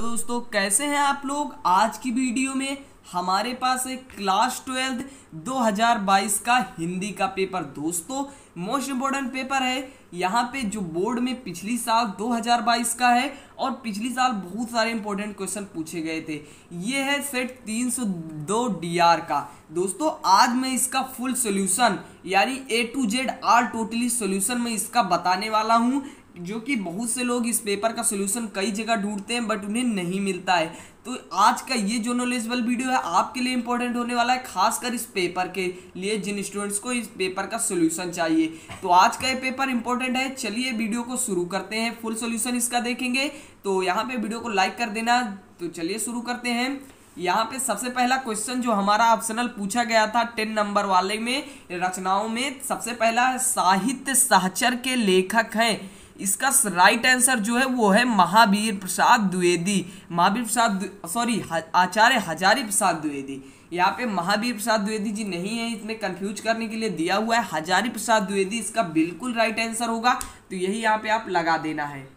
दोस्तों, कैसे हैं आप लोग। आज की वीडियो में हमारे पास एक क्लास 12 2022 का हिंदी का पेपर दोस्तों मोस्ट इम्पोर्टेंट पेपर है। यहाँ पे जो बोर्ड में पिछली साल 2022 का है और पिछली साल बहुत सारे इंपॉर्टेंट क्वेश्चन पूछे गए थे। ये है सेट 302 DR का दोस्तों। आज मैं इसका फुल सोल्यूशन यानी A to Z all totally solution मैं इसका बताने वाला हूँ, जो कि बहुत से लोग इस पेपर का सोल्यूशन कई जगह ढूंढते हैं बट उन्हें नहीं मिलता है। तो आज का ये जो नॉलेजेबल वीडियो है आपके लिए इंपॉर्टेंट होने वाला है, खासकर इस पेपर के लिए जिन स्टूडेंट्स को इस पेपर का सोल्यूशन चाहिए। तो आज का ये पेपर इंपॉर्टेंट है। चलिए वीडियो को शुरू करते हैं, फुल सोल्यूशन इसका देखेंगे। तो यहाँ पे वीडियो को लाइक कर देना। तो चलिए शुरू करते हैं। यहाँ पे सबसे पहला क्वेश्चन जो हमारा ऑप्शनल पूछा गया था 10 नंबर वाले में रचनाओं में, सबसे पहला साहित्य सहचर के लेखक हैं। इसका राइट आंसर जो है वो है महावीर प्रसाद द्विवेदी। आचार्य हजारी प्रसाद द्विवेदी। यहाँ पे महावीर प्रसाद द्विवेदी जी नहीं है, इसमें कंफ्यूज करने के लिए दिया हुआ है हजारी प्रसाद द्विवेदी। इसका बिल्कुल राइट आंसर होगा, तो यही यहाँ पे आप लगा देना है।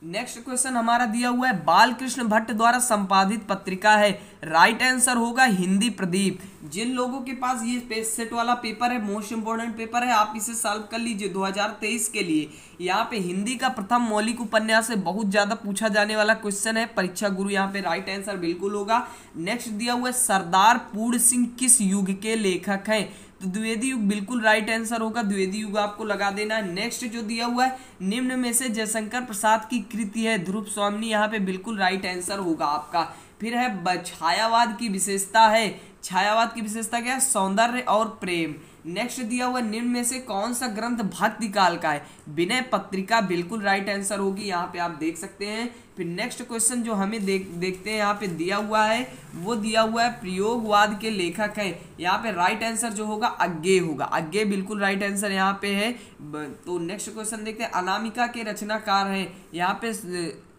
नेक्स्ट क्वेश्चन हमारा दिया हुआ है बालकृष्ण भट्ट द्वारा संपादित पत्रिका है। राइट आंसर होगा हिंदी प्रदीप। जिन लोगों के पास ये सेट वाला पेपर है, मोस्ट इंपोर्टेंट पेपर है, आप इसे सॉल्व कर लीजिए 2023 के लिए। यहाँ पे हिंदी का प्रथम मौलिक उपन्यास से बहुत ज्यादा पूछा जाने वाला क्वेश्चन है। परीक्षा गुरु यहाँ पे राइट आंसर बिल्कुल होगा। नेक्स्ट दिया हुआ है सरदार पूर्ण सिंह किस युग के लेखक हैं। तो द्विवेदी युग बिल्कुल राइट आंसर होगा, द्विवेदी युग आपको लगा देना है। नेक्स्ट जो दिया हुआ है निम्न में से जयशंकर प्रसाद की कृति है ध्रुव स्वामिनी, यहाँ पे बिल्कुल राइट आंसर होगा आपका। फिर है छायावाद की विशेषता है। छायावाद की विशेषता क्या है? सौंदर्य और प्रेम। नेक्स्ट दिया हुआ निम्न में से कौन सा ग्रंथ भक्ति काल का है? विनय पत्रिका बिल्कुल राइट आंसर होगी, यहाँ पे आप देख सकते हैं। फिर नेक्स्ट क्वेश्चन जो हमें देखते हैं यहाँ पे दिया हुआ है, वो दिया हुआ है प्रयोगवाद के लेखक हैं। यहाँ पे राइट आंसर जो होगा अज्ञेय होगा। अज्ञेय बिल्कुल राइट आंसर यहाँ पे है। तो नेक्स्ट क्वेश्चन देखते हैं अनामिका के रचनाकार हैं। यहाँ पे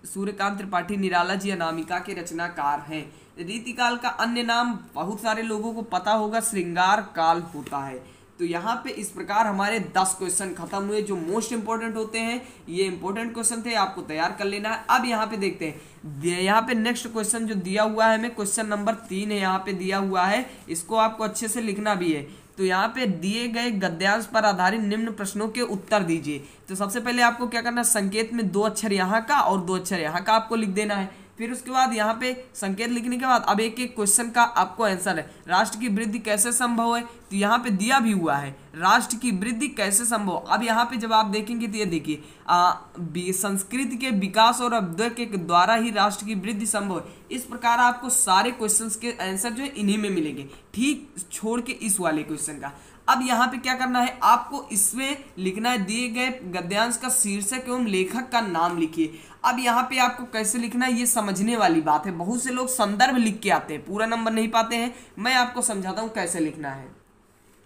सूर्यकांत त्रिपाठी निराला जी अनामिका के रचनाकार हैं। रीतिकाल का अन्य नाम बहुत सारे लोगों को पता होगा, श्रृंगार काल होता है। तो यहाँ पे इस प्रकार हमारे 10 क्वेश्चन खत्म हुए जो मोस्ट इंपोर्टेंट होते हैं। ये इंपोर्टेंट क्वेश्चन थे, आपको तैयार कर लेना है। अब यहाँ पे देखते हैं, यहाँ पे नेक्स्ट क्वेश्चन जो दिया हुआ है हमें, क्वेश्चन नंबर 3 है यहाँ पे दिया हुआ है। इसको आपको अच्छे से लिखना भी है। तो यहाँ पे दिए गए गद्यांश पर आधारित निम्न प्रश्नों के उत्तर दीजिए। तो सबसे पहले आपको क्या करना है, संकेत में 2 अक्षर यहाँ का और 2 अक्षर यहाँ का आपको लिख देना है। फिर उसके बाद यहाँ पे संकेत लिखने के बाद अब एक एक क्वेश्चन का आपको आंसर है। राष्ट्र की वृद्धि कैसे संभव है? तो यहाँ पे दिया भी हुआ है राष्ट्र की वृद्धि कैसे संभव। अब यहाँ पे जब आप देखेंगे तो ये देखिए संस्कृति के विकास और अभ्युदय के द्वारा ही राष्ट्र की वृद्धि संभव है। इस प्रकार आपको सारे क्वेश्चंस के आंसर जो है इन्हीं में मिलेंगे, ठीक छोड़ के इस वाले क्वेश्चन का। अब यहाँ पे क्या करना है, आपको इसमें लिखना है दिए गए गद्यांश का शीर्षक एवं लेखक का नाम लिखिए। अब यहाँ पे आपको कैसे लिखना है ये समझने वाली बात है। बहुत से लोग संदर्भ लिख के आते हैं, पूरा नंबर नहीं पाते हैं। मैं आपको समझाता हूँ कैसे लिखना है।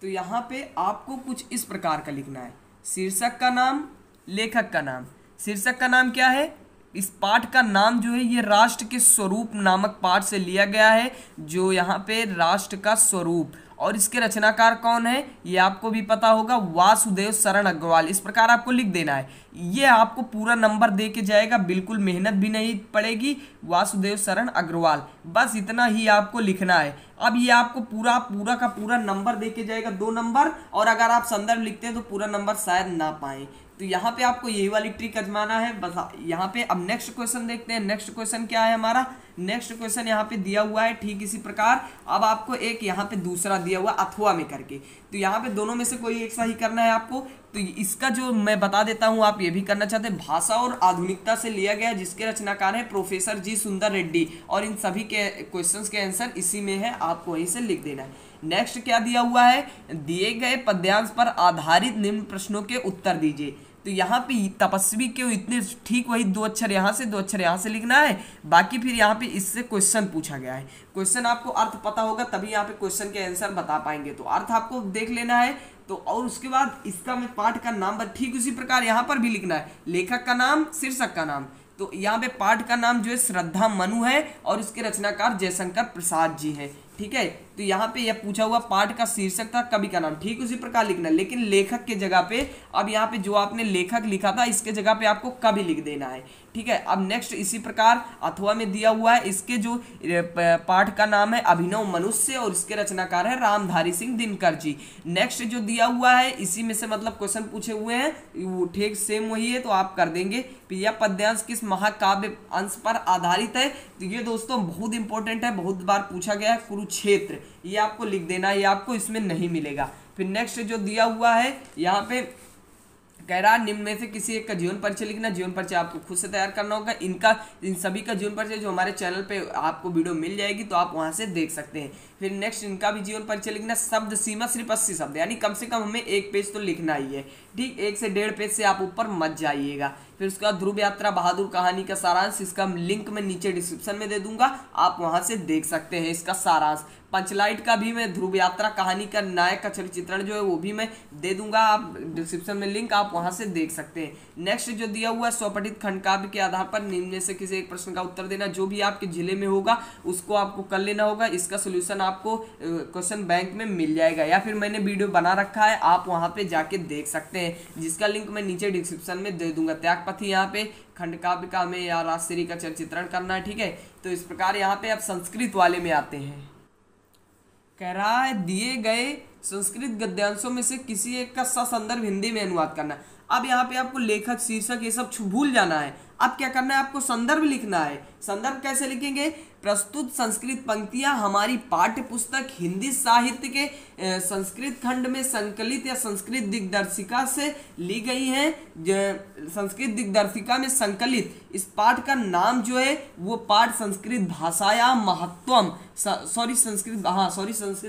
तो यहाँ पे आपको कुछ इस प्रकार का लिखना है, शीर्षक का नाम, लेखक का नाम। शीर्षक का नाम क्या है? इस पाठ का नाम जो है ये राष्ट्र के स्वरूप नामक पाठ से लिया गया है, जो यहाँ पे राष्ट्र का स्वरूप। और इसके रचनाकार कौन है ये आपको भी पता होगा, वासुदेव शरण अग्रवाल। इस प्रकार आपको लिख देना है। ये आपको पूरा नंबर दे के जाएगा, बिल्कुल मेहनत भी नहीं पड़ेगी। वासुदेव शरण अग्रवाल, बस इतना ही आपको लिखना है। अब ये आपको पूरा का पूरा नंबर दे के जाएगा, 2 नंबर। और अगर आप संदर्भ लिखते हैं तो पूरा नंबर शायद ना पाए। तो यहाँ पे आपको यही वाली ट्रिक आजमाना है बस। यहाँ पे अब नेक्स्ट क्वेश्चन देखते हैं। नेक्स्ट क्वेश्चन क्या है हमारा? नेक्स्ट क्वेश्चन यहाँ पे दिया हुआ है ठीक इसी प्रकार। अब आपको एक यहाँ पे दूसरा दिया हुआ अथवा में करके, तो यहाँ पे दोनों में से कोई एक सही करना है आपको। तो इसका जो मैं बता देता हूँ, आप ये भी करना चाहते हैं। भाषा और आधुनिकता से लिया गया, जिसके रचनाकार है प्रोफेसर जी सुंदर रेड्डी। और इन सभी के क्वेश्चंस के आंसर इसी में है, आपको वहीं से लिख देना है। नेक्स्ट क्या दिया हुआ है, दिए गए पद्यांश पर आधारित निम्न प्रश्नों के उत्तर दीजिए। तो यहाँ पे तपस्वी के इतने ठीक वही 2 अक्षर यहाँ से 2 अक्षर यहाँ से लिखना है। बाकी फिर यहाँ पे इससे क्वेश्चन पूछा गया है। क्वेश्चन आपको अर्थ पता होगा तभी यहाँ पे क्वेश्चन के आंसर बता पाएंगे। तो अर्थ आपको देख लेना है। तो और उसके बाद इसका मैं पाठ का नाम ठीक उसी प्रकार यहाँ पर भी लिखना है, लेखक का नाम, शीर्षक का नाम। तो यहाँ पे पाठ का नाम जो है श्रद्धा मनु है और इसके रचनाकार जयशंकर प्रसाद जी हैं। ठीक है। तो यहाँ पे यह पूछा हुआ पाठ का शीर्षक था, कवि का नाम, ठीक उसी प्रकार लिखना, लेकिन लेखक के जगह पे अब यहाँ पे जो आपने लेखक लिखा था इसके जगह पे आपको कवि लिख देना है, ठीक है। अब नेक्स्ट इसी प्रकार अथवा में दिया हुआ है, इसके जो पाठ का नाम है अभिनव मनुष्य और इसके रचनाकार है रामधारी सिंह दिनकर जी। नेक्स्ट जो दिया हुआ है इसी में से मतलब क्वेश्चन पूछे हुए हैं, वो ठीक सेम वही है तो आप कर देंगे। यह पद्यांश किस महाकाव्य अंश पर आधारित है, तो ये दोस्तों बहुत इंपॉर्टेंट है, बहुत बार पूछा गया है, कुरुक्षेत्र, ये आपको लिख देना है, ये आपको इसमें नहीं मिलेगा। फिर नेक्स्ट जो दिया हुआ है यहाँ पे कह रहा निम्न में से किसी एक का जीवन परिचय लिखना। जीवन परिचय आपको खुद से तैयार करना होगा, इन सभी का जीवन परिचय जो हमारे चैनल पे आपको वीडियो मिल जाएगी तो आप वहां से देख सकते हैं। फिर नेक्स्ट इनका भी जीवन परिचय लिखना। शब्द सीमा सिर्फ 80 शब्द, यानी कम से कम हमें 1 पेज तो लिखना ही है, ठीक, 1 से 1.5 पेज से आप ऊपर मत जाइएगा। फिर उसका ध्रुव यात्रा बहादुर कहानी का सारांश, इसका लिंक मैं नीचे डिस्क्रिप्शन में दे दूंगा, आप वहां से देख सकते हैं इसका सारांश। पंचलाइट का भी मैं ध्रुव यात्रा कहानी का नायक का चित्रण जो है वो भी मैं दे दूंगा, आप डिस्क्रिप्शन में लिंक, आप वहां से देख सकते हैं। नेक्स्ट जो दिया हुआ है स्वपठित खंड काव्य के आधार पर निम्न में से किसी एक प्रश्न का उत्तर देना। जो भी आपके जिले में होगा उसको आपको कर लेना होगा, इसका सोल्यूशन आपको क्वेश्चन बैंक में मिल जाएगा, या फिर मैंने वीडियो बना रखा है आप वहां पे जाके देख सकते हैं, जिसका लिंक मैं नीचे डिस्क्रिप्शन में दे दूंगा। त्यागपति यहाँ पे खंड काव्य का हमें या राजश्री का चित्रण करना है, ठीक है। तो इस प्रकार यहाँ पे आप संस्कृत वाले में आते हैं। कह रहा है दिए गए संस्कृत गद्यांशों में से किसी एक का ससंदर्भ हिंदी में अनुवाद करना। अब यहाँ पे आपको लेखक शीर्षक ये सब भूल जाना है, अब क्या करना है आपको संदर्भ लिखना है। संदर्भ कैसे लिखेंगे, प्रस्तुत संस्कृत पंक्तियां हमारी पाठ्य पुस्तक हिंदी साहित्य के संस्कृत खंड में संकलित या संस्कृत दिग्दर्शिका से ली गई हैं। संस्कृत दिग्दर्शिका में संकलित इस पाठ का नाम जो है वो पाठ संस्कृत भाषायाम महत्वम, संस्कृत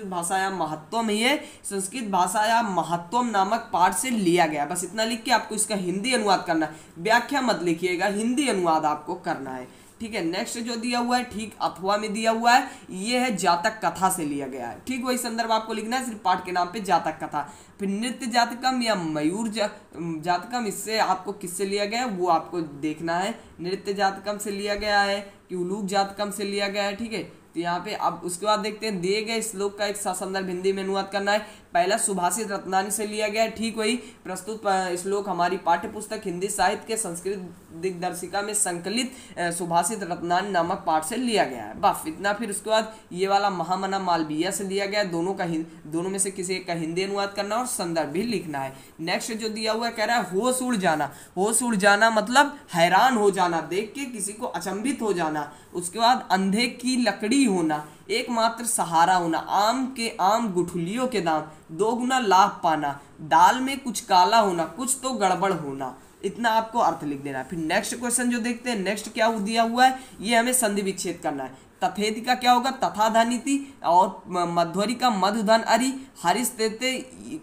भाषायाम महत्वम ही है, संस्कृत भाषायाम महत्वम नामक पाठ से लिया गया। बस इतना लिख के आपको इसका हिंदी अनुवाद करना है, व्याख्या मत लिखिएगा, हिंदी अनुवाद आपको करना है, ठीक है। नेक्स्ट जो दिया हुआ है ठीक अथवा में दिया हुआ है, ये है जातक कथा से लिया गया है, ठीक, वही संदर्भ आपको लिखना है, सिर्फ पाठ के नाम पे जातक कथा। फिर नृत्य जातकम या मयूर जातकम, इससे आपको किससे लिया गया है वो आपको देखना है। नृत्य जातकम से लिया गया है कि उलूक जातकम से लिया गया है, ठीक है। तो यहाँ पे अब उसके बाद देखते हैं दिए गए श्लोक का एक ससंदर्भ हिंदी में अनुवाद करना है। पहला सुभाषित रत्नानी से लिया गया है, ठीक, वही प्रस्तुत श्लोक हमारी पाठ्य पुस्तक हिंदी साहित्य के संस्कृत दिग्दर्शिका में संकलित सुभाषित रत्नानी नामक पाठ से लिया गया है, बस इतना। फिर उसके बाद ये वाला महामना मालवीय से लिया गया है, दोनों में से किसी एक का हिंदी अनुवाद करना और संदर्भ भी लिखना है। नेक्स्ट जो दिया हुआ है कह रहा है होश उड़ जाना। होश उड़ जाना मतलब हैरान हो जाना, देख के किसी को अचंभित हो जाना। उसके बाद अंधे की लकड़ी होना, एकमात्र सहारा होना, आम गुठलियों के दाम, 2 गुना लाभ पाना, दाल में कुछ काला होना, कुछ तो गड़बड़ होना, इतना आपको अर्थ लिख देना है। फिर नेक्स्ट क्वेश्चन जो देखते हैं, नेक्स्ट क्या दिया हुआ है, ये हमें संधि विच्छेद करना है। तथेति का क्या होगा, तथा धनिति, और मध्वरी का मधुधन अरि, हरिस तेते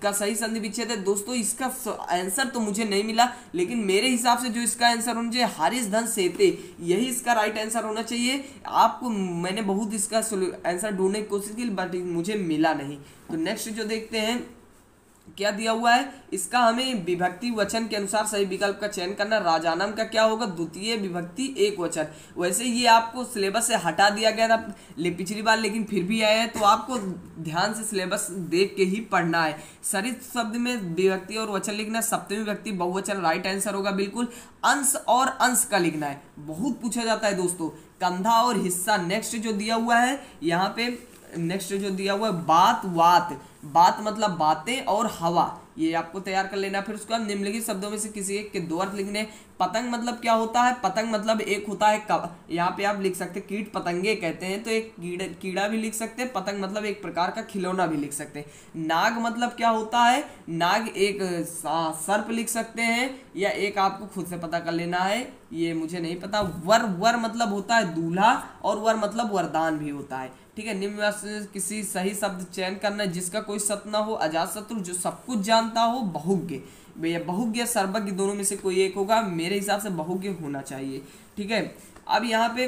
का सही संधि विच्छेद है। दोस्तों इसका आंसर तो मुझे नहीं मिला, लेकिन मेरे हिसाब से जो इसका आंसर होना चाहिए हरिस धन सेते, यही इसका राइट आंसर होना चाहिए। आपको मैंने बहुत इसका आंसर ढूंढने की कोशिश की बट मुझे मिला नहीं। तो नेक्स्ट जो देखते हैं क्या दिया हुआ है, इसका हमें विभक्ति वचन के अनुसार सही विकल्प का चयन करना। राजानम का क्या होगा, द्वितीय विभक्ति एक वचन। वैसे ये आपको सिलेबस से हटा दिया गया था पिछली बार, लेकिन फिर भी आया है तो आपको ध्यान से सिलेबस देख के ही पढ़ना है। सरित शब्द में विभक्ति और वचन लिखना, सप्तमी विभक्ति बहुवचन राइट आंसर होगा बिल्कुल। अंश और अंश का लिखना है, बहुत पूछा जाता है दोस्तों। कंधा और हिस्सा। नेक्स्ट जो दिया हुआ है यहाँ पे, नेक्स्ट जो दिया हुआ है बात मतलब बातें और हवा, ये आपको तैयार कर लेना। फिर उसके बाद निम्नलिखित शब्दों में से किसी एक के 2 अर्थ लिखने। पतंग मतलब क्या होता है, पतंग मतलब एक होता है यहाँ पे आप लिख सकते हैं कीट पतंगे कहते हैं, तो एक कीड़ा भी लिख सकते हैं। पतंग मतलब एक प्रकार का खिलौना भी लिख सकते हैं। नाग मतलब क्या होता है, नाग एक सर्प लिख सकते हैं, या एक आपको खुद से पता कर लेना है, ये मुझे नहीं पता। वर मतलब होता है दूल्हा, और वर मतलब वरदान भी होता है, ठीक है। निम्न से किसी सही शब्द चयन करना जिसका कोई सत ना हो। अजातशत्रु जो सब कुछ जानता हो। बहुज्ञ, भैया बहुज्ञ सर्वज्ञ दोनों में से कोई एक होगा, मेरे हिसाब से बहुज्ञ होना चाहिए, ठीक है। अब यहाँ पे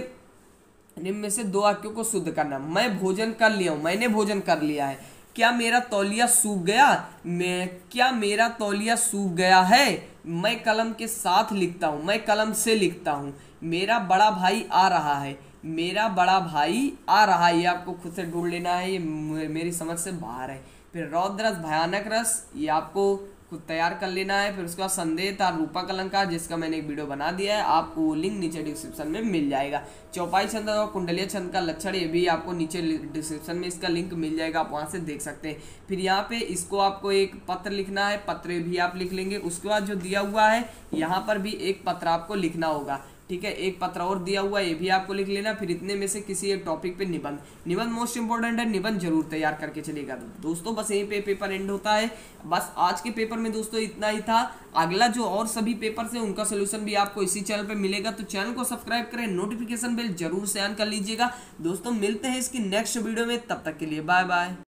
निम्न में से 2 वाक्यों को शुद्ध करना। मैं भोजन कर लिया हूँ, मैंने भोजन कर लिया है, क्या मेरा तौलिया सूख गया, क्या मेरा तौलिया सूख गया है, मैं कलम के साथ लिखता हूँ, मैं कलम से लिखता हूँ, मेरा बड़ा भाई आ रहा है, मेरा बड़ा भाई आ रहा है, ये आपको खुद से ढूंढ लेना है, ये मेरी समझ से बाहर है। फिर रौद्र रस भयानक रस, ये आपको खुद तैयार कर लेना है। फिर उसके बाद संदेह था रूपक अलंकार, जिसका मैंने एक वीडियो बना दिया है, आपको वो लिंक नीचे डिस्क्रिप्शन में मिल जाएगा। चौपाई छंद और कुंडलीय छंद का लक्षण, ये भी आपको नीचे डिस्क्रिप्शन में इसका लिंक मिल जाएगा, आप वहां से देख सकते हैं। फिर यहाँ पे इसको आपको एक पत्र लिखना है, पत्र भी आप लिख लेंगे। उसके बाद जो दिया हुआ है यहाँ पर भी एक पत्र आपको लिखना होगा, ठीक है, एक पत्र और दिया हुआ है, ये भी आपको लिख लेना। फिर इतने में से किसी एक टॉपिक पे निबंध, निबंध मोस्ट इंपोर्टेंट है, निबंध जरूर तैयार करके चलेगा। दोस्तों बस यहीं पे पेपर एंड होता है। बस आज के पेपर में दोस्तों इतना ही था। अगला जो और सभी पेपर है उनका सोल्यूशन भी आपको इसी चैनल पे मिलेगा, तो चैनल को सब्सक्राइब करें, नोटिफिकेशन बेल जरूर से ऑन कर लीजिएगा। दोस्तों मिलते हैं इसकी नेक्स्ट वीडियो में, तब तक के लिए बाय बाय।